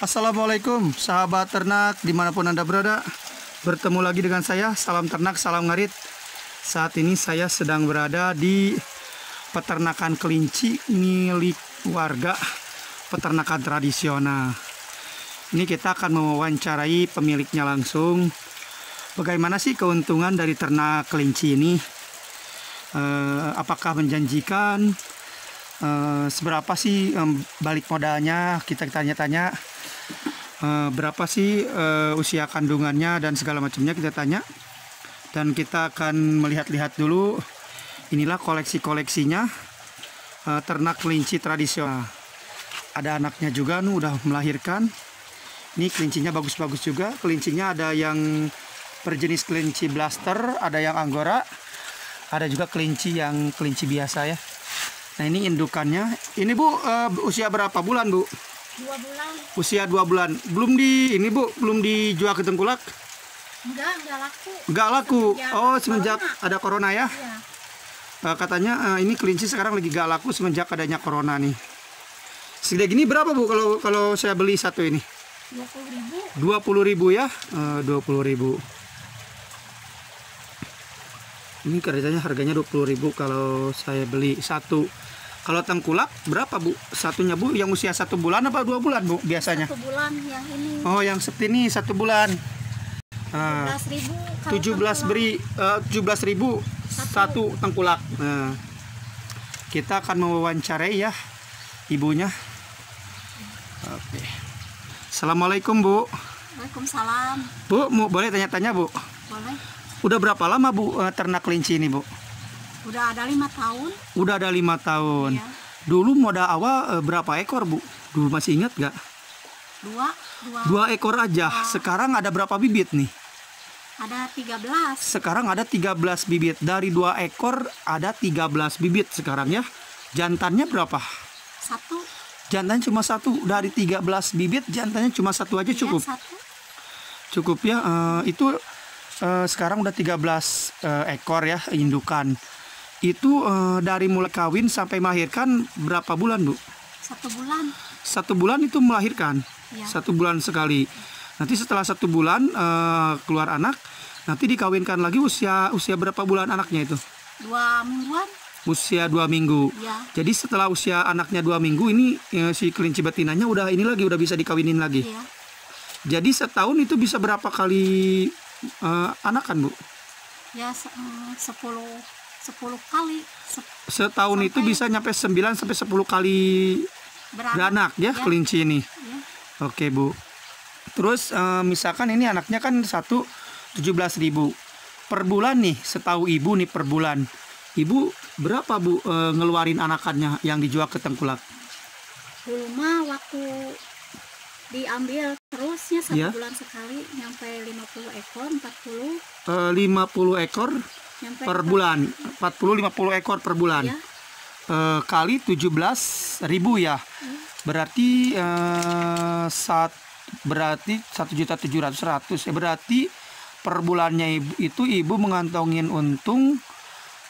Assalamualaikum sahabat ternak dimanapun Anda berada. Bertemu lagi dengan saya, salam ternak, salam ngarit. Saat ini saya sedang berada di peternakan kelinci milik warga peternakan tradisional. Ini kita akan mewawancarai pemiliknya langsung. Bagaimana sih keuntungan dari ternak kelinci ini? Apakah menjanjikan? Seberapa sih balik modalnya? Kita tanya-tanya. Berapa sih usia kandungannya dan segala macamnya kita tanya. Dan kita akan melihat-lihat dulu. Inilah koleksi-koleksinya ternak kelinci tradisional. Ada anaknya juga, udah melahirkan. Ini kelincinya bagus-bagus juga. Kelincinya ada yang berjenis kelinci blaster, ada yang anggora, ada juga kelinci yang kelinci biasa ya. Nah ini indukannya. Ini Bu, usia berapa bulan Bu? 2 bulan. Usia 2 bulan. Belum di ini Bu, belum dijual ke tengkulak? Enggak laku. Enggak laku. Semenjak corona. ada corona ya? Iya. Katanya ini kelinci sekarang lagi gak laku semenjak adanya corona nih. Segede gini berapa Bu kalau saya beli satu ini? 20.000. 20.000 ya? 20.000. Ini kerjanya harganya 20.000 kalau saya beli satu. Kalau tengkulak berapa Bu? Satunya Bu yang usia 1 bulan apa 2 bulan Bu biasanya? 1 bulan yang ini. Oh yang seperti ini 1 bulan. 17.000. 17.000 satu tengkulak. Nah, kita akan mewawancarai ya ibunya. Oke. Assalamualaikum Bu. Waalaikumsalam. Bu, boleh tanya-tanya Bu? Boleh. Udah berapa lama Bu ternak kelinci ini Bu? Udah ada 5 tahun. Udah ada 5 tahun. Iya. Dulu modal awal berapa ekor Bu? Dulu masih ingat gak? 2 ekor aja. Sekarang ada berapa bibit nih? ada 13. Sekarang ada 13 bibit. Dari 2 ekor ada 13 bibit sekarang ya. Jantannya berapa? 1. Jantannya cuma 1. Dari 13 bibit jantannya cuma 1 aja cukup. Iya, 1. Cukup ya. Itu sekarang udah 13 ekor ya indukan. Itu dari mulai kawin sampai melahirkan berapa bulan Bu? 1 bulan. 1 bulan itu melahirkan. Ya. 1 bulan sekali. Nanti setelah 1 bulan keluar anak, nanti dikawinkan lagi usia berapa bulan anaknya itu? 2 mingguan. Usia 2 minggu. Ya. Jadi setelah usia anaknya 2 minggu ini si kelinci betinanya udah bisa dikawinin lagi. Iya. Jadi setahun itu bisa berapa kali anakan Bu? Ya 10 kali. Setahun itu bisa nyampe 9 sampai 10 kali beranak ya, kelinci ini. Ya. Oke Bu. Terus misalkan ini anaknya kan 17.000 per bulan nih, setahu Ibu nih per bulan. Ibu berapa Bu ngeluarin anakannya yang dijual ke tengkulak? Dulu mah waktu diambil terusnya 1 Ya. bulan sekali nyampe 50 ekor, 40 50 ekor nyampe per bulan. 40-50 ekor per bulan. Ya. Kali 17.000 ya. Berarti 1.700.000 ya, berarti per bulannya Ibu mengantongin untung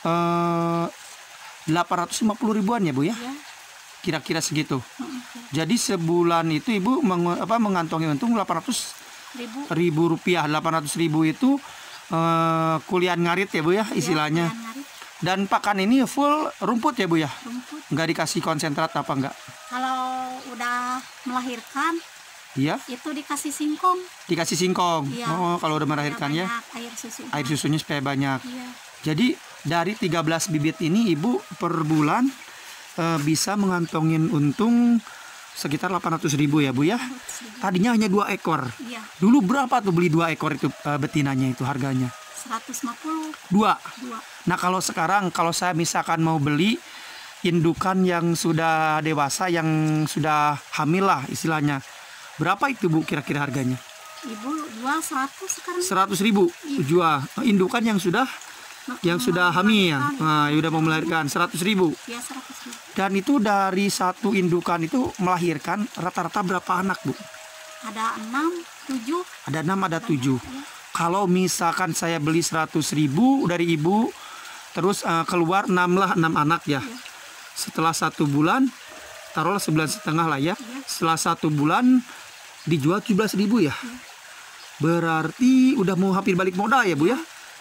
850 ribuan ya Bu ya. Ya. Kira-kira segitu. Jadi sebulan itu Ibu mengantongi untung 800.000 rupiah. 800.000 itu kuliah ngarit ya Bu ya istilahnya. Ya, Dan pakan ini full rumput ya Bu ya. rumput. Nggak dikasih konsentrat apa enggak? Kalau udah melahirkan Iya. itu dikasih singkong. Dikasih singkong. Ya. Oh kalau udah melahirkan ya. Air susu. Air susunya supaya banyak. Iya. Jadi dari 13 bibit ini Ibu per bulan bisa mengantongin untung sekitar 800.000 ya Bu ya. Tadinya hanya 2 ekor. Iya. Dulu berapa tuh beli 2 ekor itu betinanya itu harganya? 150. 2. 2. Nah kalau sekarang kalau saya misalkan mau beli indukan yang sudah dewasa, yang sudah hamil lah istilahnya, berapa itu Bu kira-kira harganya? Ibu jual 100 sekarang. 100.000 jual indukan yang sudah hamil. Nah, udah mau melahirkan 100.000. Ya 100.000. Dan itu dari satu indukan itu melahirkan rata-rata berapa anak Bu? Ada 6, 7. Ada 6, ada 7. Ya. Kalau misalkan saya beli 100.000 dari Ibu, terus keluar 6 anak ya. Setelah 1 bulan, taruhlah 1,5 bulan lah ya. Setelah 1 bulan Dijual 17.000 ya. Berarti udah mau hampir balik modal ya Bu ya.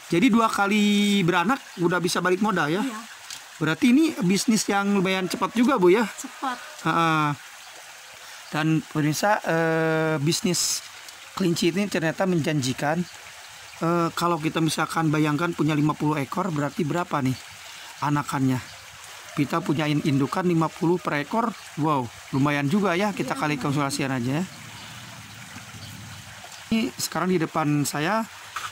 Jadi 2 kali beranak udah bisa balik modal ya. Iya, Berarti ini bisnis yang lumayan cepat juga Bu ya. cepat. Dan pemirsa, bisnis kelinci ini ternyata menjanjikan. Kalau kita misalkan bayangkan punya 50 ekor, berarti berapa nih anakannya? Kita punya indukan 50 per ekor. Wow, lumayan juga ya, kita kali kalkulasian aja ya. Ini sekarang di depan saya,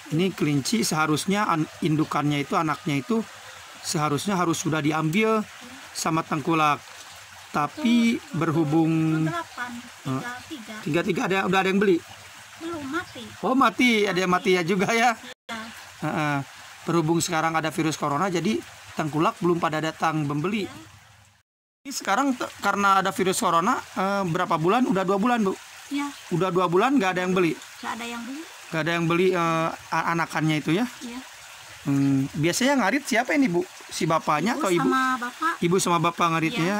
ini kelinci seharusnya indukannya itu, anaknya itu seharusnya harus sudah diambil sama tengkulak. Tapi berhubung 8, 3. 33 udah ada yang beli. Belum mati. Oh mati, ada yang mati ya juga ya. Ya. Berhubung sekarang ada virus corona, jadi tengkulak belum pada datang membeli. Ini sekarang karena ada virus corona, berapa bulan? Udah 2 bulan Bu. Ya, Udah 2 bulan nggak ada yang beli. nggak ada yang beli. Nggak ada yang beli anakannya itu ya. Ya. Biasanya ngarit siapa ini Bu? Si bapaknya atau ibu? Sama bapak. Ibu sama bapak ngaritnya ya.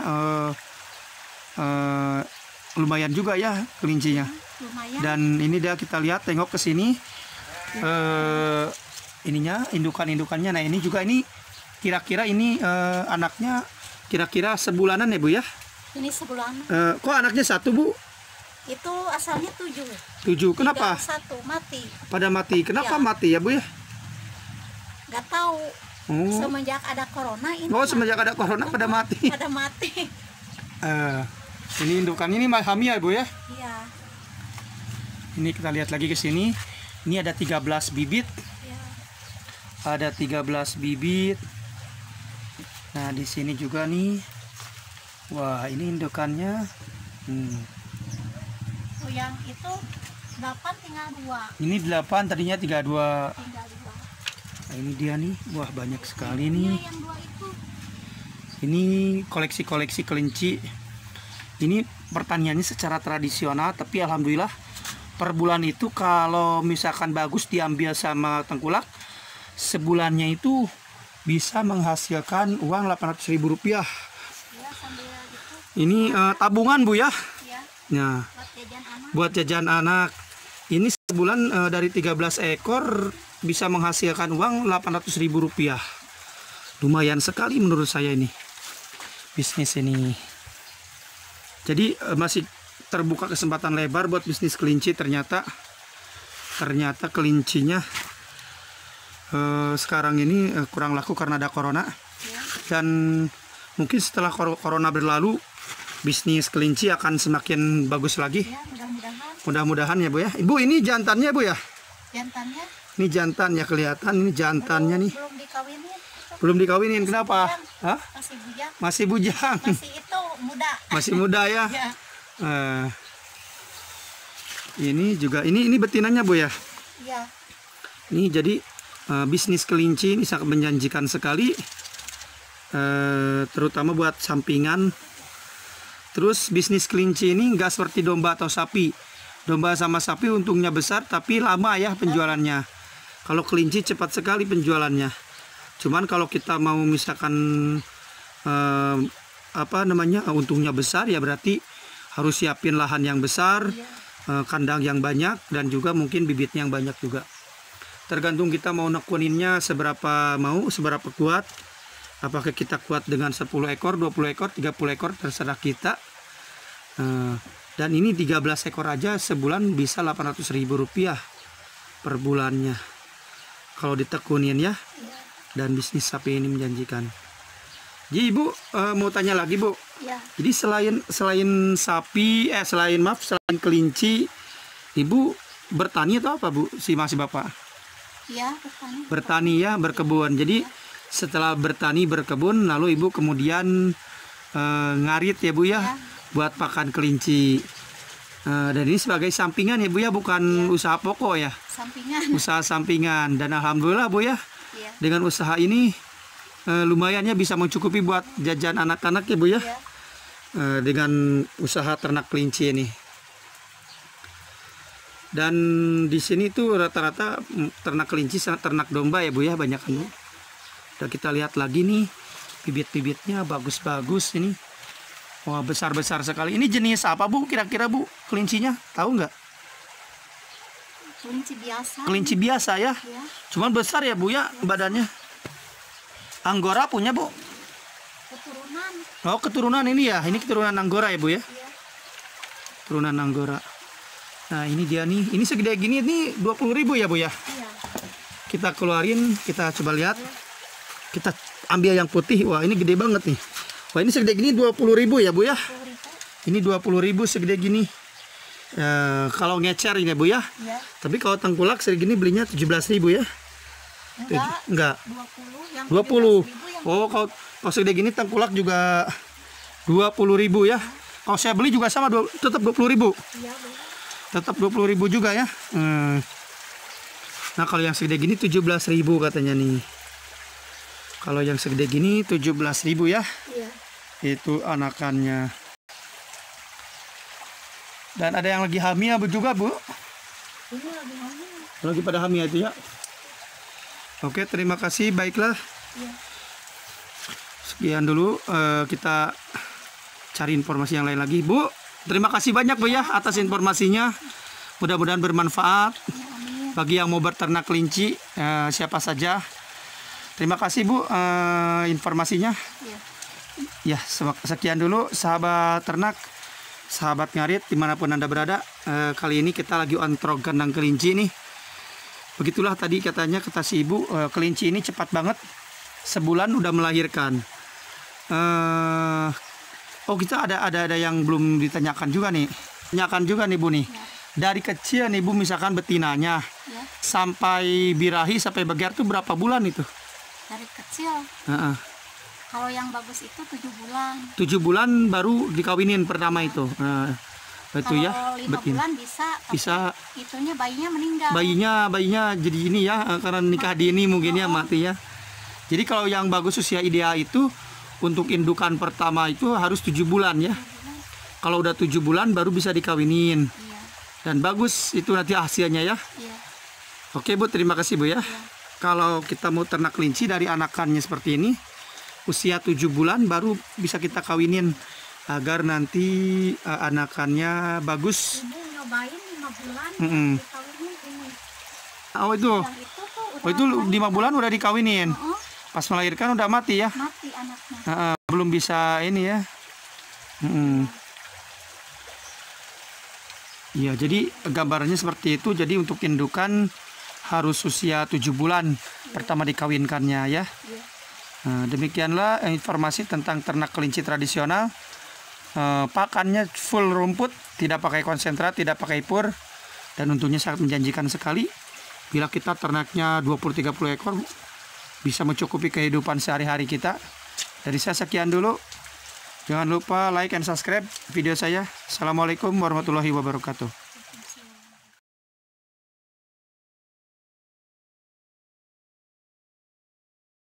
Lumayan juga ya kelincinya. Lumayan. Dan ini dia, kita lihat, tengok ke sini. Ininya indukannya. Nah ini juga, ini kira-kira ini anaknya kira-kira sebulanan ya Bu ya. Ini sebulan. Kok anaknya 1 Bu? Itu asalnya 7. 7. Kenapa? 1 mati. Pada mati. Kenapa Ya. mati ya Bu ya? Nggak tahu. Oh, Semenjak ada corona ini. semenjak ada corona pada mati. Pada mati. Ini indukan ini hamil ya Bu ya. Iya. Ini kita lihat lagi ke sini. Ini ada 13 bibit. Ya. Ada 13 bibit. Nah, di sini juga nih. Wah, ini indukannya. Oh, yang itu 8 tinggal 2. Ini 8, tadinya 32. Tinggal 2. Nah, ini dia nih. Wah, banyak sekali Iya, nih. yang 2 itu. Ini koleksi-koleksi kelinci. Ini pertaniannya secara tradisional, tapi alhamdulillah per bulan itu kalau misalkan bagus diambil sama tengkulak, sebulannya itu bisa menghasilkan uang Rp800.000. Ya, sambil gitu. Ini tabungan Bu ya. Ya, Nah, buat jajan anak. buat jajan anak. Ini sebulan dari 13 ekor bisa menghasilkan uang Rp800.000. Lumayan sekali menurut saya ini bisnis ini. Jadi masih terbuka kesempatan lebar buat bisnis kelinci. Ternyata kelincinya sekarang ini kurang laku karena ada corona. Ya. Dan mungkin setelah corona berlalu, bisnis kelinci akan semakin bagus lagi. Ya, mudah-mudahan. Mudah-mudahan ya Bu ya. Ibu, ini jantannya Bu ya? Jantannya Ini jantan ya, kelihatan ini jantannya nih. belum dikawinin. Belum dikawinin, kenapa? Hah? Masih bujang. Masih bujang. Masih itu muda. Masih muda ya. Ya. Ini juga, ini betinanya Bu ya. Ya. Ini jadi bisnis kelinci ini sangat menjanjikan sekali, terutama buat sampingan. Terus bisnis kelinci ini nggak seperti domba atau sapi. Domba sama sapi untungnya besar tapi lama ya penjualannya. Kalau kelinci cepat sekali penjualannya. Cuman kalau kita mau misalkan untungnya besar, ya berarti harus siapin lahan yang besar, kandang yang banyak, dan juga mungkin bibitnya yang banyak juga. Tergantung kita mau nekuninnya seberapa kuat. Apakah kita kuat dengan 10 ekor, 20 ekor, 30 ekor, terserah kita. Dan ini 13 ekor aja sebulan bisa Rp800.000 per bulannya kalau ditekunin ya. Dan bisnis sapi ini menjanjikan. Jadi Ibu mau tanya lagi Bu. Ya. Jadi selain sapi, selain kelinci, Ibu bertani atau apa Bu? Masih Bapak? Ya, bertani. Bertani ya, berkebun. Jadi setelah bertani berkebun, lalu Ibu kemudian ngarit ya Bu ya, buat pakan kelinci. Dan ini sebagai sampingan ya Bu ya, bukan usaha pokok ya. Sampingan. Usaha sampingan. Dan alhamdulillah Bu ya, Ya. dengan usaha ini lumayannya bisa mencukupi buat jajan anak-anak ya Bu ya. Ya. Dengan usaha ternak kelinci ini. Dan di sini tuh rata-rata ternak kelinci, ternak domba ya Bu ya, banyak kan Bu. Dan kita lihat lagi nih, bibit-bibitnya bagus-bagus ini. Wah, besar-besar sekali. Ini jenis apa, Bu? Kira-kira, Bu, kelincinya? Tahu nggak? Kelinci biasa. Kelinci biasa ya? Ya. Cuman besar ya, Bu, ya, badannya. Anggora punya, Bu? Keturunan. Oh, keturunan ini ya. Ini keturunan Anggora ya, Bu ya? Ya. Turunan Anggora. Nah, ini dia nih. Ini segede gini ini 20.000 ya, Bu ya? Iya. Kita keluarin, kita coba lihat. Kita ambil yang putih. Wah, ini gede banget nih. Wah, ini segede gini 20.000 ya, Bu ya? 10.000. Ini 20.000 segede gini. Kalau ngecer ini ya, Bu ya. Iya. Tapi kalau tengkulak segede gini belinya 17.000 ya? Enggak. Enggak. 20. Yang 20. 17.000 yang Oh, kalau segede gini tengkulak juga 20.000 ya. Kalau saya beli juga sama tetap 20.000. iya, boleh. Tetap 20.000 juga ya. Nah, kalau yang segede gini 17.000 katanya nih. Kalau yang segede gini 17.000 ya. Iya. Itu anakannya. Dan ada yang lagi hamil juga, Bu. Ini lagi hamil. Lagi pada hamil itu ya. Oke, terima kasih. Baiklah. Iya. Sekian dulu, kita cari informasi yang lain lagi, Bu. Terima kasih banyak, Bu ya, atas informasinya. Mudah-mudahan bermanfaat Ya, amin. bagi yang mau berternak kelinci, siapa saja. Terima kasih, Bu, informasinya. Iya. Ya, sekian dulu sahabat ternak, sahabat ngarit dimanapun Anda berada. Kali ini kita lagi ontrog kandang kelinci nih. Begitulah tadi katanya kata si Ibu, kelinci ini cepat banget. Sebulan udah melahirkan. Oh, kita ada yang belum ditanyakan juga nih. Tanyakan juga nih, Bu nih. Dari kecil nih, Bu, misalkan betinanya Ya. sampai birahi sampai begar tuh berapa bulan itu? Dari kecil. Heeh. Kalau yang bagus itu 7 bulan. 7 bulan baru dikawinin pertama itu. Itu ya, Kalau 5 betin. bulan bisa. Tapi Bisa. itunya bayinya meninggal. Bayinya jadi ini ya, karena nikah dini mungkin ya, mati ya. Jadi kalau yang bagus usia ideal itu untuk indukan pertama itu harus 7 bulan ya. Kalau udah 7 bulan baru bisa dikawinin. Iya. Dan bagus itu nanti hasilnya ya. Iya. Oke, Bu, terima kasih, Bu ya. Kalau kita mau ternak kelinci dari anakannya seperti ini, usia 7 bulan baru bisa kita kawinin agar nanti anakannya bagus. Ibu nyobain 5 bulan. Mm-mm. Dikawinin ini. Oh itu, Yang itu tuh udah oh itu 5 bulan udah dikawinin. Pas melahirkan udah mati ya. mati anaknya. Belum bisa ini ya. Iya, jadi gambarnya seperti itu. Jadi untuk indukan harus usia 7 bulan pertama dikawinkannya ya. Iya. Demikianlah informasi tentang ternak kelinci tradisional. Pakannya full rumput, tidak pakai konsentrat, tidak pakai pur, dan untungnya sangat menjanjikan sekali. Bila kita ternaknya 20-30 ekor, bisa mencukupi kehidupan sehari-hari kita. Dari saya sekian dulu. Jangan lupa like and subscribe video saya. Assalamualaikum warahmatullahi wabarakatuh.